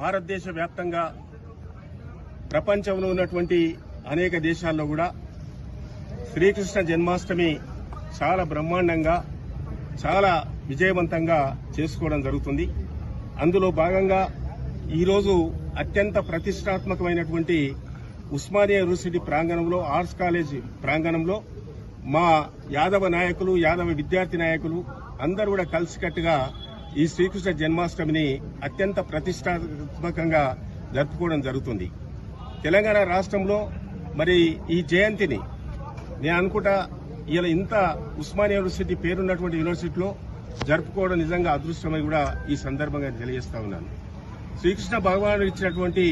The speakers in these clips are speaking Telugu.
భారతదేశ వ్యాప్తంగా ప్రపంచంలో ఉన్నటువంటి అనేక దేశాల్లో కూడా శ్రీకృష్ణ జన్మాష్టమి చాలా బ్రహ్మాండంగా చాలా విజయవంతంగా చేసుకోవడం జరుగుతుంది. అందులో భాగంగా ఈరోజు అత్యంత ప్రతిష్టాత్మకమైనటువంటి ఉస్మానియా యూనివర్సిటీ ప్రాంగణంలో ఆర్ట్స్ కాలేజ్ ప్రాంగణంలో మా యాదవ నాయకులు యాదవ విద్యార్థి నాయకులు అందరూ కూడా కలిసికట్టుగా ఈ శ్రీకృష్ణ జన్మాష్టమిని అత్యంత ప్రతిష్టాత్మకంగా జరుపుకోవడం జరుగుతుంది. తెలంగాణ రాష్ట్రంలో మరి ఈ జయంతిని నేను అనుకుంటా ఇలా ఇంత ఉస్మానియా యూనివర్సిటీ పేరున్నటువంటి యూనివర్సిటీలో జరుపుకోవడం నిజంగా అదృష్టమని కూడా ఈ సందర్భంగా తెలియజేస్తా ఉన్నాను. శ్రీకృష్ణ భగవానుడు ఇచ్చినటువంటి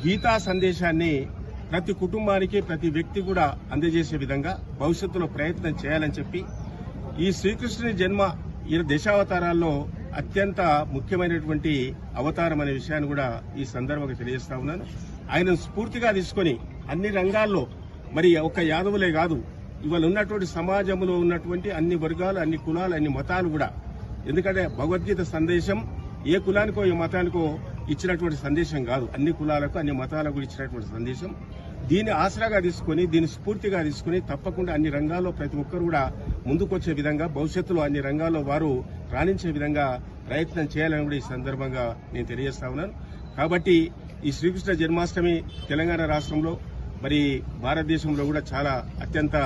గీతా సందేశాన్ని ప్రతి కుటుంబానికి ప్రతి వ్యక్తి కూడా అందజేసే విధంగా భవిష్యత్తులో ప్రయత్నం చేయాలని చెప్పి ఈ శ్రీకృష్ణుని జన్మ ఈ దశావతారాల్లో అత్యంత ముఖ్యమైనటువంటి అవతారం అనే విషయాన్ని కూడా ఈ సందర్భంగా తెలియజేస్తా ఉన్నాను. ఆయన స్ఫూర్తిగా తీసుకొని అన్ని రంగాల్లో మరి ఒక యాదవులే కాదు ఇవాళ ఉన్నటువంటి సమాజంలో ఉన్నటువంటి అన్ని వర్గాలు అన్ని కులాలు అన్ని మతాలు కూడా, ఎందుకంటే భగవద్గీత సందేశం ఏ కులానికో ఏ మతానికో ఇచ్చినటువంటి సందేశం కాదు, అన్ని కులాలకు అన్ని మతాలకు ఇచ్చినటువంటి సందేశం. దీన్ని ఆసరాగా తీసుకుని దీన్ని స్ఫూర్తిగా తీసుకుని తప్పకుండా అన్ని రంగాల్లో ప్రతి ఒక్కరు కూడా ముందుకొచ్చే విధంగా భవిష్యత్తులో అన్ని రంగాల్లో వారు రాణించే విధంగా ప్రయత్నం చేయాలని కూడా ఈ సందర్భంగా నేను తెలియజేస్తా ఉన్నాను. కాబట్టి ఈ శ్రీకృష్ణ జన్మాష్టమి తెలంగాణ రాష్ట్రంలో మరి భారతదేశంలో కూడా చాలా అత్యంత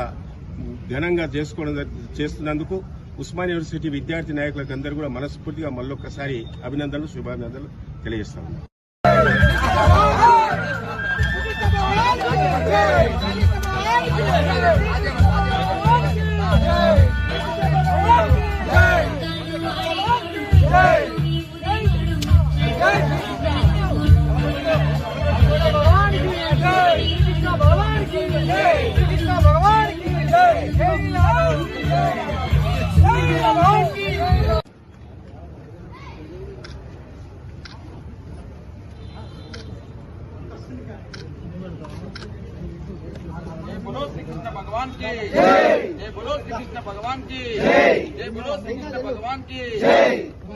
ఘనంగా చేస్తున్నందుకు ఉస్మానియా యూనివర్సిటీ విద్యార్థి నాయకులకు అందరూ కూడా మనస్ఫూర్తిగా మళ్ళొక్కసారి అభినందనలు శుభాభినందనలు తెలియజేస్తా ఉన్నాను. बोलो श्री कृष्ण भगवान की जय। बोलो श्री कृष्ण भगवान की जय। बोलो श्री कृष्ण भगवान की जय।